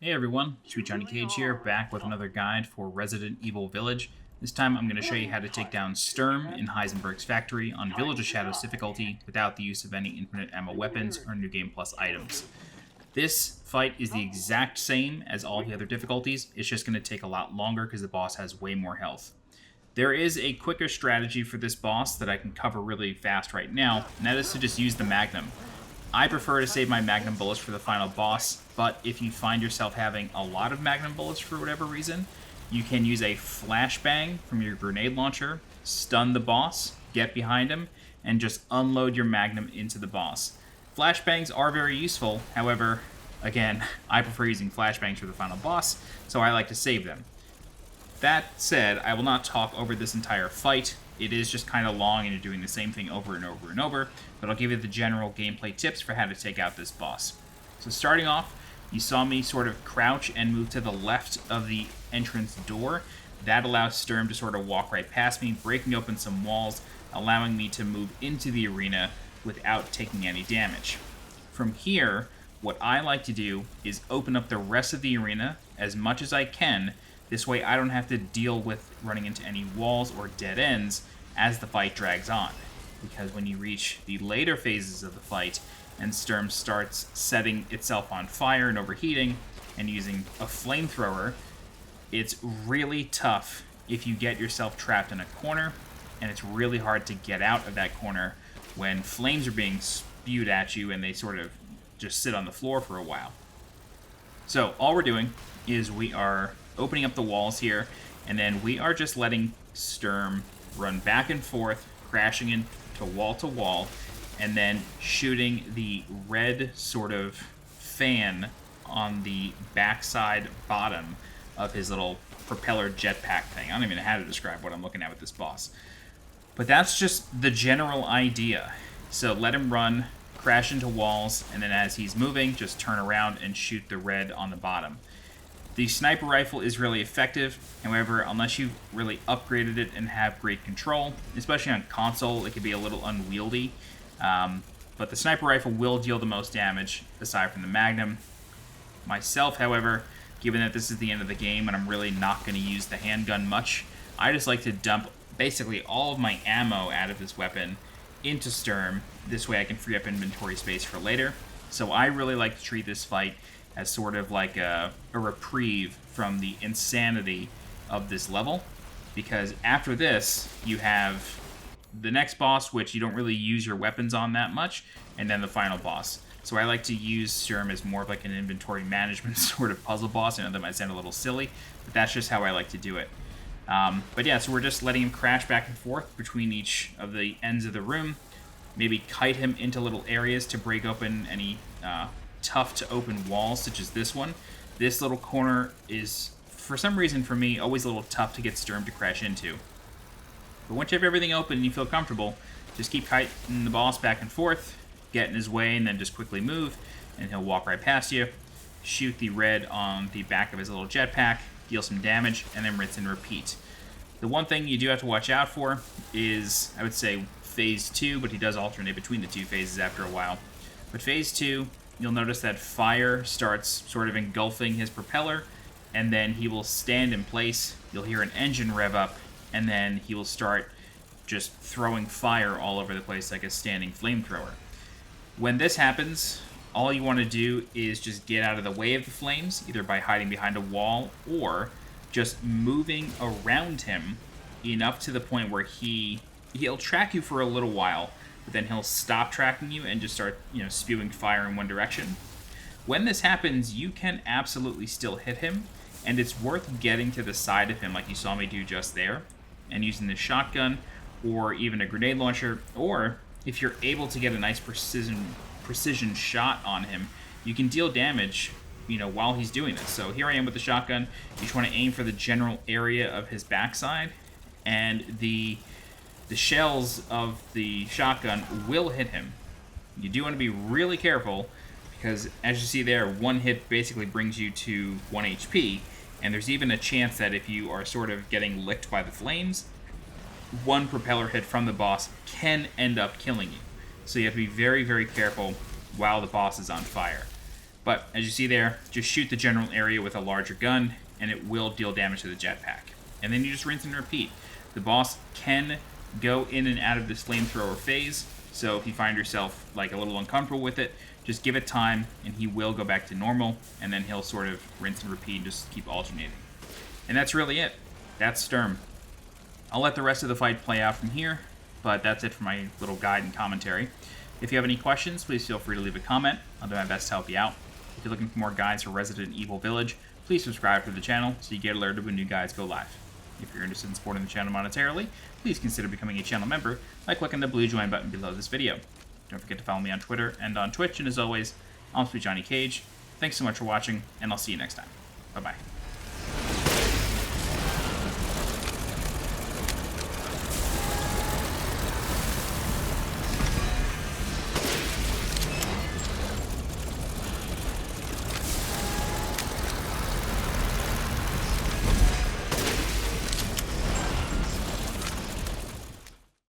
Hey everyone, Sweet Johnny Cage here, back with another guide for Resident Evil Village. This time I'm going to show you how to take down Sturm in Heisenberg's factory on Village of Shadows difficulty without the use of any infinite ammo weapons or New Game Plus items. This fight is the exact same as all the other difficulties, it's just going to take a lot longer because the boss has way more health. There is a quicker strategy for this boss that I can cover really fast right now, and that is to just use the magnum. I prefer to save my magnum bullets for the final boss, but if you find yourself having a lot of magnum bullets for whatever reason, you can use a flashbang from your grenade launcher, stun the boss, get behind him, and just unload your magnum into the boss. Flashbangs are very useful, however, again, I prefer using flashbangs for the final boss, so I like to save them. That said, I will not talk over this entire fight. It is just kind of long and you're doing the same thing over and over and over, but I'll give you the general gameplay tips for how to take out this boss. So starting off, you saw me sort of crouch and move to the left of the entrance door. That allows Sturm to sort of walk right past me, breaking open some walls, allowing me to move into the arena without taking any damage. From here, what I like to do is open up the rest of the arena as much as I can. This way I don't have to deal with running into any walls or dead ends as the fight drags on. Because when you reach the later phases of the fight and Sturm starts setting itself on fire and overheating and using a flamethrower, it's really tough if you get yourself trapped in a corner, and it's really hard to get out of that corner when flames are being spewed at you and they sort of just sit on the floor for a while. So all we're doing is we are opening up the walls here, and then we are just letting Sturm run back and forth, crashing into wall, and then shooting the red sort of fan on the backside bottom of his little propeller jetpack thing. I don't even know how to describe what I'm looking at with this boss. But that's just the general idea. So let him run, crash into walls, and then as he's moving, just turn around and shoot the red on the bottom. The sniper rifle is really effective, however, unless you've really upgraded it and have great control, especially on console, it can be a little unwieldy. But the sniper rifle will deal the most damage, aside from the magnum. Myself, however, given that this is the end of the game and I'm really not going to use the handgun much, I just like to dump basically all of my ammo out of this weapon into Sturm. This way I can free up inventory space for later. So I really like to treat this fight as sort of like a reprieve from the insanity of this level, because after this you have the next boss, which you don't really use your weapons on that much, and then the final boss. So I like to use Sturm as more of like an inventory management sort of puzzle boss. I know that might sound a little silly, but that's just how I like to do it. But yeah, so we're just letting him crash back and forth between each of the ends of the room, maybe kite him into little areas to break open any tough to open walls, such as this one. This little corner is, for some reason for me, always a little tough to get Sturm to crash into. But once you have everything open and you feel comfortable, just keep kiting the boss back and forth, get in his way, and then just quickly move, and he'll walk right past you, shoot the red on the back of his little jetpack, deal some damage, and then rinse and repeat. The one thing you do have to watch out for is, I would say, phase 2, but he does alternate between the two phases after a while. But phase 2, you'll notice that fire starts sort of engulfing his propeller, and then he will stand in place. You'll hear an engine rev up, and then he will start just throwing fire all over the place like a standing flamethrower. When this happens, all you want to do is just get out of the way of the flames, either by hiding behind a wall or just moving around him enough to the point where he'll track you for a little while, but then he'll stop tracking you and just start, spewing fire in one direction. When this happens, you can absolutely still hit him, and it's worth getting to the side of him like you saw me do just there, and using the shotgun or even a grenade launcher, or if you're able to get a nice precision shot on him, you can deal damage, while he's doing this. So here I am with the shotgun. You just want to aim for the general area of his backside, and the shells of the shotgun will hit him. You do want to be really careful, because as you see there, one hit basically brings you to 1 HP, and there's even a chance that if you are sort of getting licked by the flames, one propeller hit from the boss can end up killing you. So you have to be very, very careful while the boss is on fire. But as you see there, just shoot the general area with a larger gun, and it will deal damage to the jetpack. And then you just rinse and repeat. The boss can go in and out of this flamethrower phase, so if you find yourself like a little uncomfortable with it, just give it time, and he will go back to normal, and then he'll sort of rinse and repeat and just keep alternating. And that's really it. That's Sturm. I'll let the rest of the fight play out from here, but that's it for my little guide and commentary. If you have any questions, please feel free to leave a comment. I'll do my best to help you out. If you're looking for more guides for Resident Evil Village, please subscribe to the channel so you get alerted when new guides go live. If you're interested in supporting the channel monetarily, please consider becoming a channel member by clicking the blue join button below this video. Don't forget to follow me on Twitter and on Twitch, and as always, I'm Sweet Johnny Cage. Thanks so much for watching, and I'll see you next time. Bye-bye.